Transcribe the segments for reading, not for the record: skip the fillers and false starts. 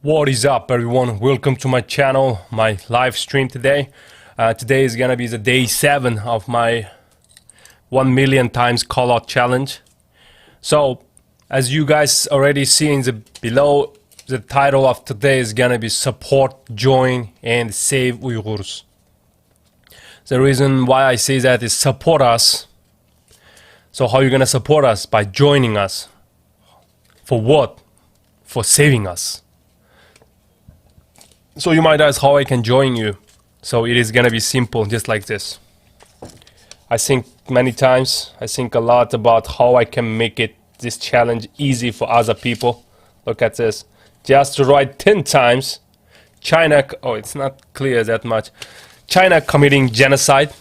What is up, everyone? Welcome to my channel, my live stream today. Today is gonna be the day 7 of my 1 million times call out challenge. So as you guys already see in the below, the title of today is gonna be support, join and save Uyghurs. The reason why I say that is support us. So how are you gonna support us? By joining us. For what? For saving us. So you might ask how I can join you. So it is gonna be simple, just like this. I think many times, I think a lot about how I can make this challenge easy for other people. Look at this. Just to write 10 times, China, oh it's not clear that much. China committing genocide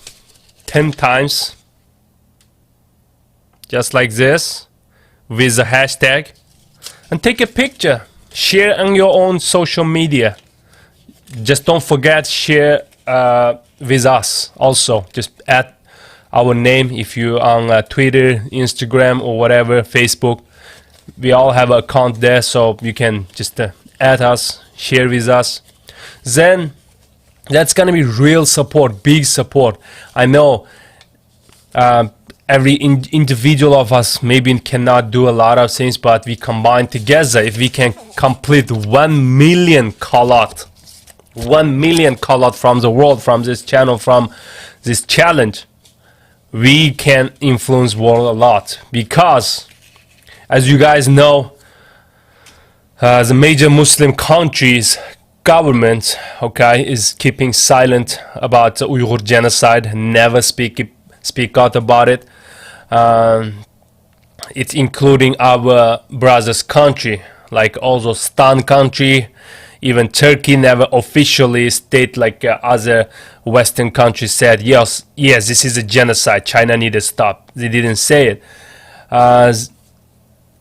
10 times. Just like this, with the hashtag. And take a picture, share on your own social media. Just don't forget, share with us also. Just add our name if you're on Twitter, Instagram or whatever, Facebook. We all have an account there, so you can just add us, share with us. Then that's gonna be real support, big support. I know every individual of us maybe cannot do a lot of things, but we combine together. If we can complete 1 million call out, 1 million call out from the world, from this channel, from this challenge, we can influence world a lot. Because as you guys know, the major Muslim countries government, okay, is keeping silent about the Uyghur genocide, never speak out about it. It's including our brothers country, like also Stan country. Even Turkey never officially state like other Western countries said, yes, this is a genocide. China need to stop. They didn't say it.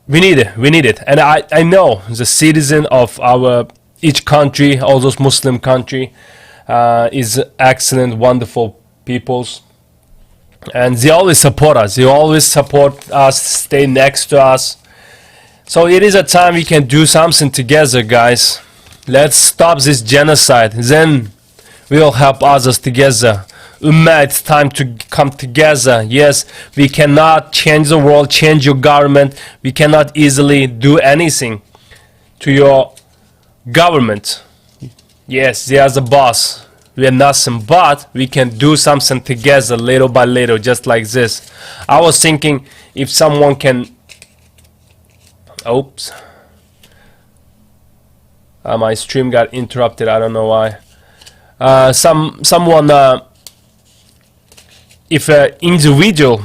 We need it. And I know the citizen of our each country, all those Muslim country, is excellent, wonderful peoples. And they always support us. They always support us, stay next to us. So it is a time we can do something together, guys. Let's stop this genocide. Then we'll help others together. Ummah, it's time to come together. Yes, we cannot change the world, change your government. We cannot easily do anything to your government. Yes, they are the boss. We are nothing, but we can do something together little by little, just like this. I was thinking if someone can... Oops. My stream got interrupted, I don't know why. Someone, if individual,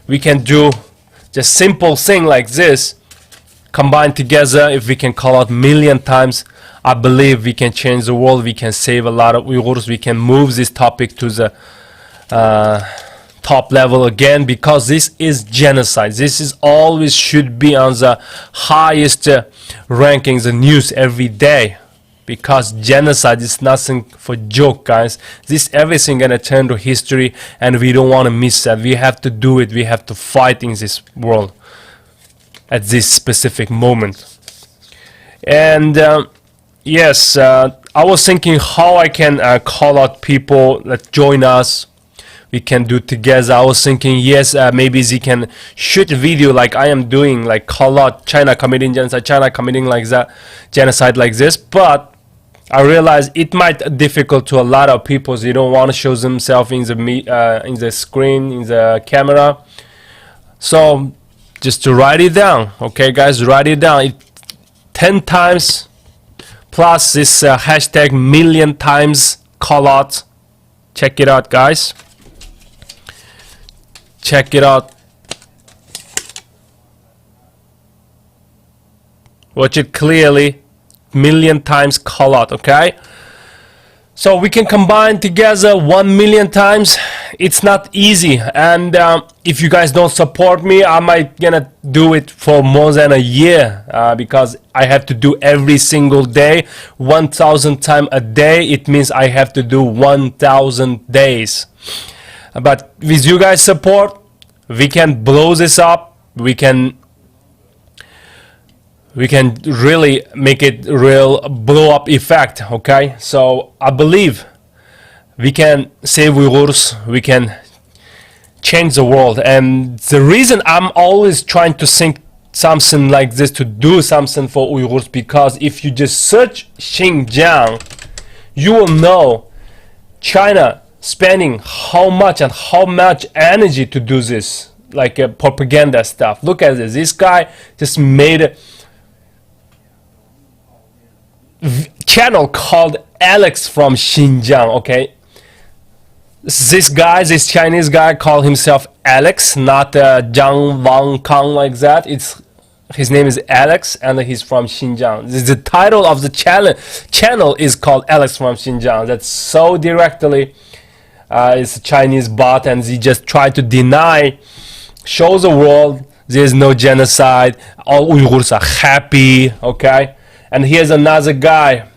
we can do just simple thing like this, combine together. If we can call out 1 million times, I believe we can change the world. We can save a lot of Uyghurs. We can move this topic to the top level again, because this is genocide. This is always should be on the highest rankings and news every day, because genocide is nothing for joke, guys. This everything gonna turn to history, and we don't want to miss that. We have to do it. We have to fight in this world at this specific moment. And yes, I was thinking how I can call out people that join us. We can do together. I was thinking, yes, maybe they can shoot a video like I am doing, like call out China committing genocide, China committing like that genocide like this. But I realized it might be difficult to a lot of people. They don't want to show themselves in the screen, in the camera. So just to write it down, okay, guys, write it down. 10 times plus this hashtag 1 million times call out. Check it out, guys. Check it out. Watch it clearly. 1 million times call out, okay? So we can combine together 1 million times. It's not easy, and if you guys don't support me, I might gonna do it for more than a year, because I have to do every single day 1,000 times a day. It means I have to do 1,000 days. But with you guys support, we can blow this up. We can we can really make it real blow up effect. Okay, so I believe we can save Uyghurs, we can change the world. And the reason I'm always trying to think something like this, to do something for Uyghurs, because if you just search Xinjiang, you will know China spending how much energy to do this, like propaganda stuff. Look at this. This guy just made a channel called Alex from Xinjiang. Okay, this guy, this Chinese guy, called himself Alex, not Zhang Wang Kang like that. His name is Alex, and he's from Xinjiang. The title of the channel is called Alex from Xinjiang. That's so directly it's a Chinese bot, and he just tried to deny, show the world there's no genocide, all Uyghurs are happy. Okay, and here's another guy.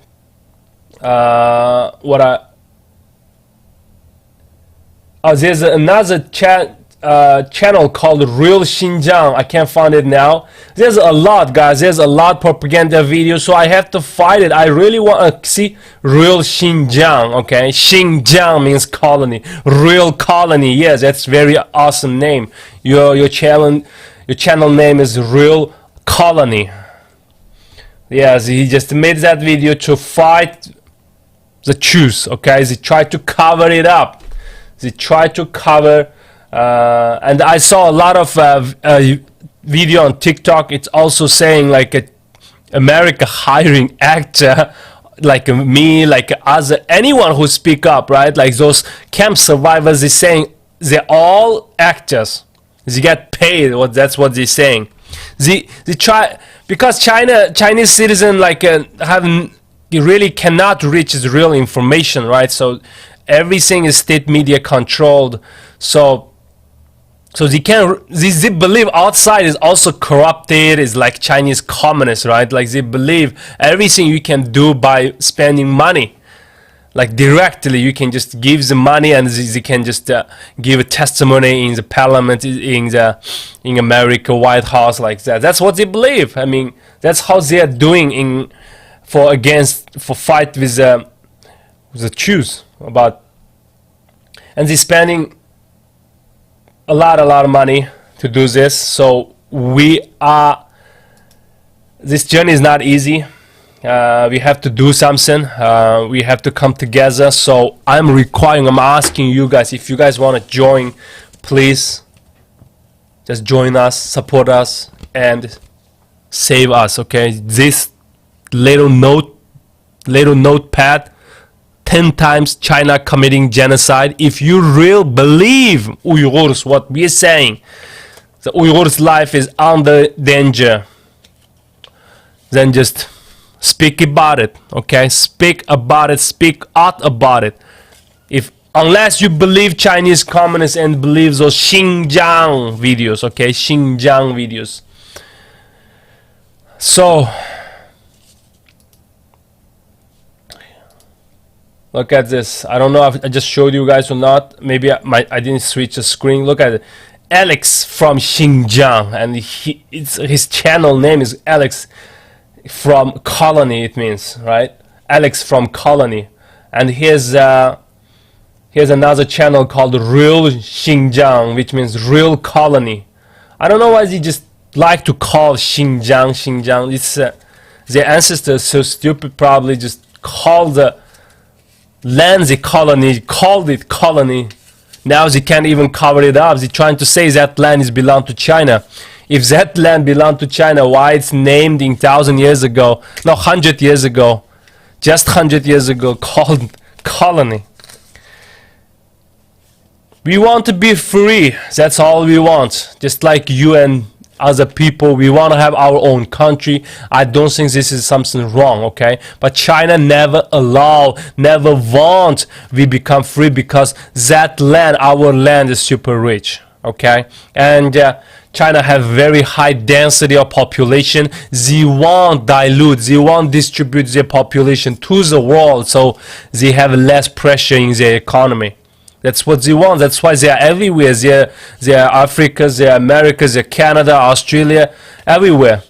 There's another channel called Real Xinjiang. I can't find it now. There's a lot, guys. There's a lot propaganda videos, so I have to find it. I really want to see Real Xinjiang. Okay, Xinjiang means colony. Real colony. Yes, that's very awesome name. Your channel name is Real Colony. Yes, he just made that video to fight the truth. Okay, they tried to cover it up. They tried to cover, and I saw a lot of video on TikTok. It's also saying like America hiring actor like me, like anyone who speak up, right? Like those camp survivors, they're saying they're all actors. They get paid. That's what they're saying. They try, because Chinese citizen like you really cannot reach the real information, right? So everything is state media controlled, so they believe outside is also corrupted, is like Chinese communists, right? Like they believe everything you can do by spending money, like directly you can just give the money, and they can just give a testimony in the parliament, in America White House, like that. That's what they believe. I mean, that's how they are doing for fight with the Jews about, and they're spending a lot of money to do this. So this journey is not easy. We have to do something. We have to come together. So I'm asking you guys, if you guys want to join, please just join us, support us, and save us. Okay, this little notepad, 10 times China committing genocide. If you really believe Uyghurs, what we're saying, the Uyghurs' life is under danger, then just speak about it. Okay, speak about it, speak out about it. Unless you believe Chinese communists and believe those Xinjiang videos. Okay, Xinjiang videos. So look at this. I don't know if I just showed you guys or not. Maybe I didn't switch the screen. Look at it. Alex from Xinjiang, and his channel name is Alex from Colony. It means, right? Alex from Colony. And here's another channel called Real Xinjiang, which means Real Colony. I don't know why they just like to call Xinjiang. It's their ancestors so stupid, probably just call the land the colony, called it colony. Now they can't even cover it up. They're trying to say that land is belong to China. If that land belonged to China, why it's named in 1,000 years ago, no, 100 years ago, just 100 years ago, called colony? We want to be free. That's all we want. Just like you and other people, we want to have our own country. I don't think this is something wrong, okay? But China never want we become free, because that land, our land, is super rich, okay? And China have very high density of population. They won't dilute, they won't distribute their population to the world, so they have less pressure in their economy. That's what they want. That's why they are everywhere. They are Africa, they are America, they are Canada, Australia, everywhere.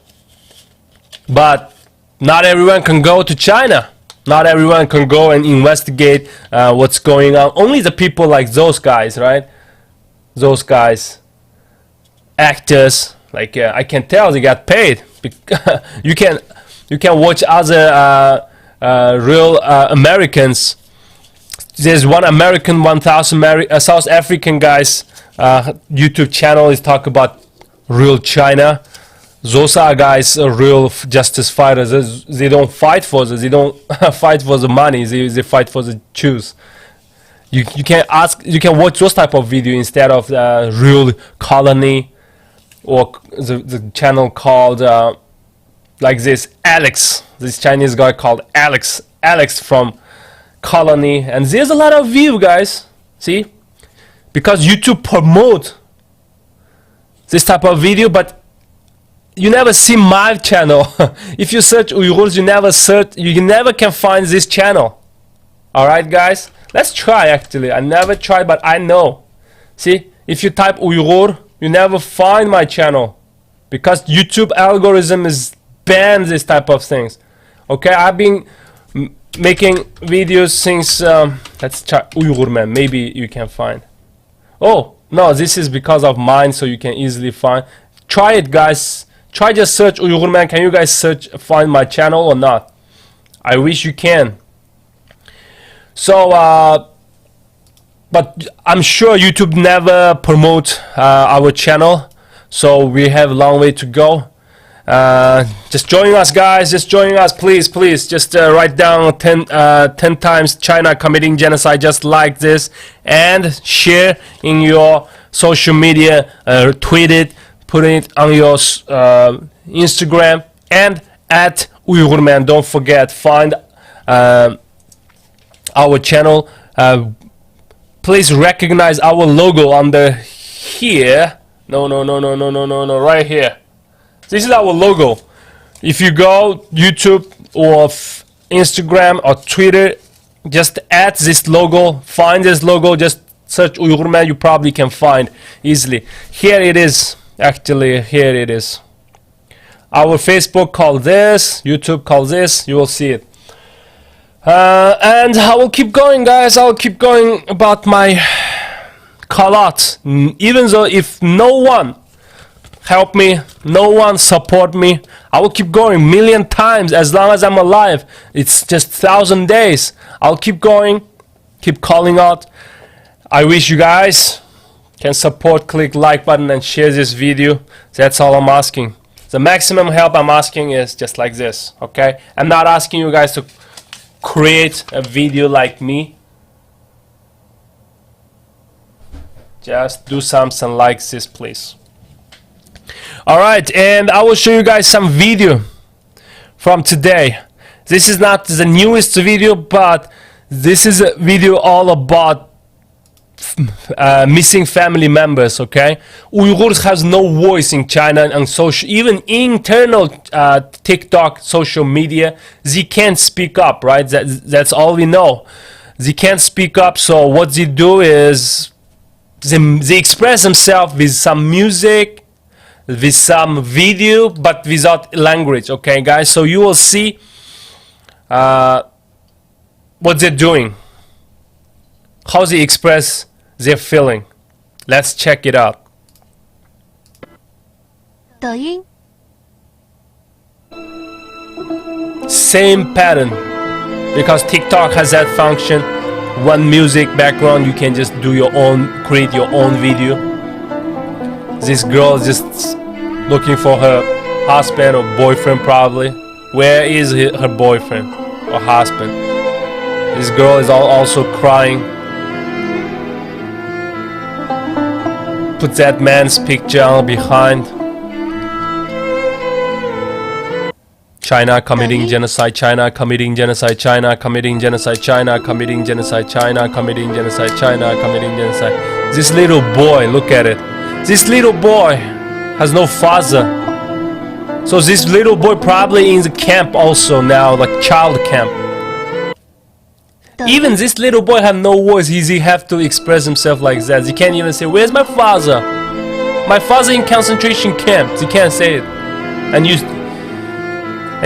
But not everyone can go to China. Not everyone can go and investigate what's going on. Only the people like those guys, right? Those guys, actors, like I can tell they got paid. you can watch other real Americans. There's one American, 1,000 South African guys YouTube channel is talk about real China. Those are guys real justice fighters. They don't fight for this. They don't fight for the money. They fight for the Jews. You can watch those type of video instead of real colony, or the channel called like this Alex. This Chinese guy called Alex from colony, and there's a lot of view, guys. See, because YouTube promote this type of video, but you never see my channel. If you search Uyghurs, you never can find this channel. Alright guys, let's try. Actually, I never tried, but I know. See, if you type Uyghur, you never find my channel, because YouTube algorithm is banned this type of things. Okay, I've been making videos since let's try UyghurMan. Maybe you can find. Oh no, this is because of mine, so you can easily find. Try it, guys. Try just search UyghurMan. Can you guys find my channel or not? I wish you can. So but I'm sure YouTube never promote our channel, so we have a long way to go. Just join us, guys. Just join us, please. Just write down 10 times China committing genocide, just like this, and share in your social media, tweet it, put it on your Instagram, and at UyghurMan. Don't forget, find our channel. Please recognize our logo under here. No, right here. This is our logo. If you go YouTube or Instagram or Twitter, just add this logo, find this logo, just search UyghurMan, you probably can find easily. Here it is. Actually, here it is. Our Facebook called this, YouTube called this, you will see it. And I will keep going, guys. I will keep going about my call-out. Even though if no one help me, no one support me, I will keep going million times as long as I'm alive. It's just 1,000 days. I'll keep going, keep calling out. I wish you guys can support, click like button and share this video. That's all I'm asking. The maximum help I'm asking is just like this, okay? I'm not asking you guys to create a video like me. Just do something like this, please. Alright, and I will show you guys some video from today. This is not the newest video, but this is a video all about missing family members, okay? Uyghurs has no voice in China and social, even internal TikTok social media. They can't speak up, right? That's all we know. They can't speak up, so what they do is they express themselves with some music, with some video, but without language, okay guys? So you will see what they're doing, how they express their feeling. Let's check it out. 抖音 Same pattern, because TikTok has that function. One music background, you can just do your own, create your own video. This girl is just looking for her husband or boyfriend, probably. Where is her boyfriend or husband? This girl is also crying. Put that man's picture on behind. China committing genocide, China committing genocide, China committing genocide, China committing genocide, China committing genocide, China committing genocide. This little boy, look at it. This little boy has no father. So this little boy probably in the camp also now, like child camp. Even this little boy have no voice. He have to express himself like that. He can't even say, "Where's my father? My father in concentration camp." He can't say it. And